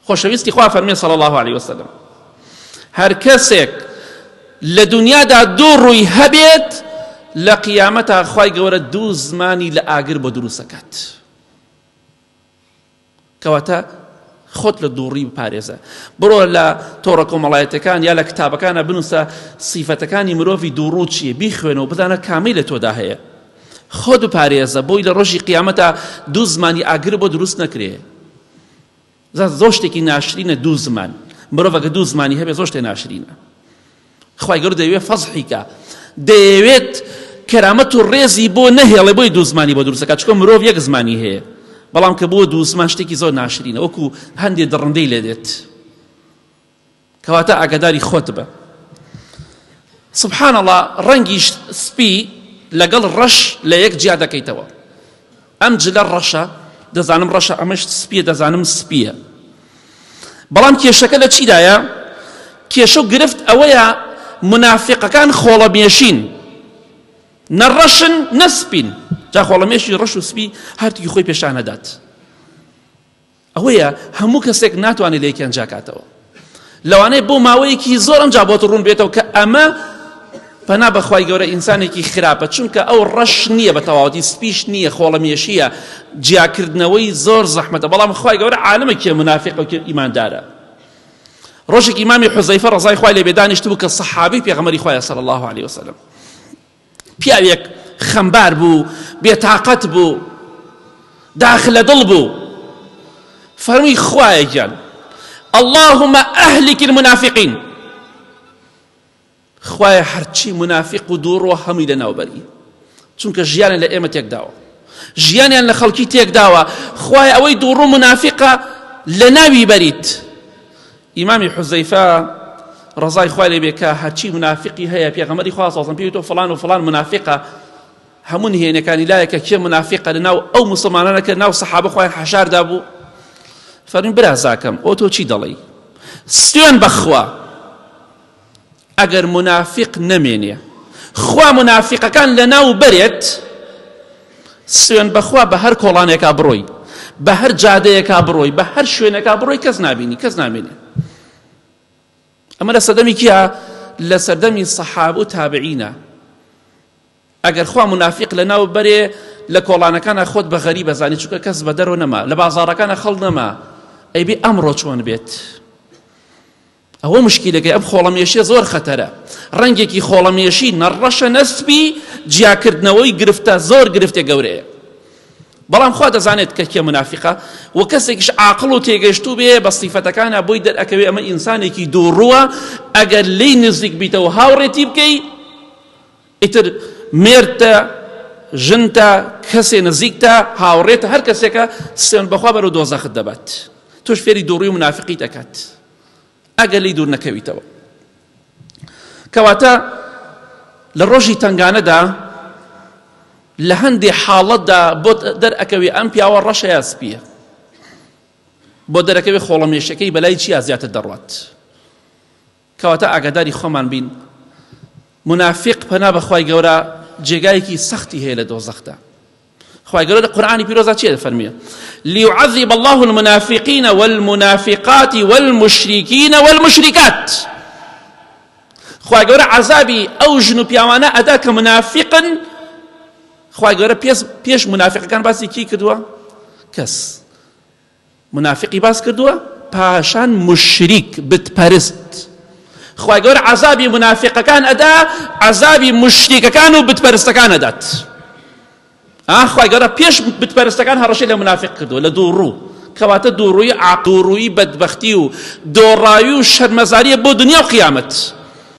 خۆشەویستی خوا فەرمێ صلی الله عليه وسلم هەر کەسێک لە دنیادا دوو ڕووی هەبێت لە قیامەتا خوای گەورە دوو زمانی لە ئاگر بۆ دروست دەکات. کەواتە خۆت لە دووڕی بپارێزە. بڕۆ لە تۆڕە کۆمەڵایەتەکان یا لە کتابەکانە بنووسە سیفەتەکانی مرۆڤی دووڕوو چییە، بیخوێنەوە بزانە کامی لە تۆدا هەیە. خۆت بپارێزە بۆی لە ڕۆژی قیامەتا دوو زمانی ئاگر بۆ دروست نەکرێ. زۆر شتێکی ناشرینە دوو زمان. مرۆڤ ئەگە دوو زمانی هەبێ زۆر شتێ ناشرینە. خوای گەورە دەیەوێت فەزحیکە، دەیەوێت کەرامەت و ڕێزی بۆ نەهێڵێ بۆی دوو زمانی بۆ دروست دەکات، چونکە مرۆڤ یەک زمانی هەیە، بەڵام کە بۆ دوو زمان شتێکی زۆر ناشرینە، وەکو هەندێک دڕندەی لێ دێت. کەواتە ئاگاداری خۆت بە. سبحان الله، ڕەنگی سپی لەگەڵ ڕەش لە یەک جیا دەکەیتەوە. ئەم جلە ڕەشە، دەزانم ڕەشە، ئەمەش سپیە، دەزانم سپیە. بەڵام کێشەکە لە چیدایە؟ کێشە و گرفت ئەوەیە منافقەکان خۆڵەمێشین، نەڕەشن نەسپین. جا خۆڵەمێشی ڕەش و سپی هەرتوی خۆی پیشان دەدات. ئەوەیە هەموو کەسێک ناتوانێت لە یەکیان جاکاتەوە. لەوانەیە بۆ ماوەیەکی زۆر ئەمجا بۆتە ڕوون بێتەوە کە ئەمە پەنا بەخوای گەورە ئینسانێکی خراپە، چونکە ئەو ڕەش نییە بە تەواوەتی، سپیش نییە، خۆڵەمێشیە، جیاکردنەوەی زۆر زەحمەتە. بەڵام خوای گەورە عالمە کێ منافق و کێ ئیماندارە. ڕۆژێک ئیمامی حوزەیفە ڕەزای خوای لێ بێ دانیشت بوو کە سەحابی پێغەمبەری خوایە صلی الله عليه وسلم. پیاوێک خەمبار بوو، بێتاقەت بوو، داخلە دڵ بوو. فەرمووی خوایە گیان اللهم أهلك المنافقين، خوایە هەرچی منافق و دووڕۆ هەمووی لەناوبەری، چونکە ژیانیان لە ئێمە تێکداوە، ژیانیان لە خەڵکی تێکداوە. خوایە ئەوەی دووڕۆ منافقە لە ناوی بەریت. ئیمامی حوزەیفە ڕەزای خوای لێ بێ کە هەرچی منافقی هەیە پێغەمبەری خوا صلی الله علیه و سلم پێوتۆ فلان و فلان منافقە، هەموو نهێنیەکانی لایەکە کێ منافقە لەناو ئەو موسڵمانانە کە ناو سەحابە خوای حەشاردا بوو. فەرمووی برازاکەم ئەو تۆ چی دەڵێی؟ سوێن بەخوا ئەگەر منافق نەمێنێ خوا منافقەکان لەناو بەرێت، سوێن بەخوا بە هەر کۆڵانێکا بڕۆی، بە هەر جادەیەکا بڕۆی، بە هەر شوێنێکا بڕۆی، کەس نابینی، کەس نامێنێ. ئەمە لە سەردەمی کیە؟ لە سەردەمی سەحابە و تابعینە. ئەگەر خوا منافق لەناو بەرێ لە کۆڵانەکانە خۆت بە غەریب بەزانی، چونکە کەس بە دەرەوە نەما، لە بازاڕەکانە خەڵ نەما، ئەیبێ ئەمڕۆ چۆن بێت. ئەوە مشکیلەکەی ئەم خۆڵەمێشیە زۆر خەتەرە. ڕەنگێکی خۆڵەمێشی نەڕەشە نەسپی، جیاکردنەوەی گرفتە زۆر گرفتێ گەورەیە. بەڵام خوا دەزانێت کە کێ منافقە، و کەسێکیش عاقڵ و تێگەیشتوو بێ بە سیفەتەکانە بۆی دەرئەکەوێ ئەمە ئینسانێکی دووڕووە. ئەگەر لی نزیک بیتەوە هاوڕێتی بکەی، ئیتر مێردتە، ژنتە، کەسێ نزیکتە، هاوڕێتە، هەر کەسێکە سوێن بەخوا بەرەو دۆزەخت دەبات. تۆش فێری دووڕووی و منافقی دەکات ئەگەر لی دوور نەکەویتەوە. کەواتە لە ڕۆژی تنگانەدا لە هەندێ حاڵەتدا بۆ دەرئەکەوێ ئەم پیاوە ڕەشە یا سپیە، بۆ دەرەکەوێ خۆڵەمێشەکەی بەلای چیا زیاتر دەڕوات. کەواتە ئاگاداری خۆمان بین. منافق پەنا بەخوای گەورە جێگایەکی سەختی هەیە لە دۆزەخدا. خوای گەورە لە قورئانی پیرۆزە چی دەفەرمێ؟ ليعذب الله المنافقين والمنافقات والمشركين والمشركات. خوای گەورە عەذابی ئەو ژن و پیاوانە ئەدا کە منافقن. خوای گەورە پێش منافقەکان باسی کی کردووە؟ کەس منافقی باس کردووە، پاشان مشریک بتپەرست. خوای گەورە عەذابی منافقەکان ئەدا، عەذابی مشریکەکان و بتپەرستەکان ئەدات. خوای گەورە پێش بتپەرستەکان هەڕەشەی لە منافق کردووە لە دووڕوو. کەواتە دووڕووی بەدبەختی و دۆڕاوی و شەرمەزاریە بۆ دنیا و قیامەت.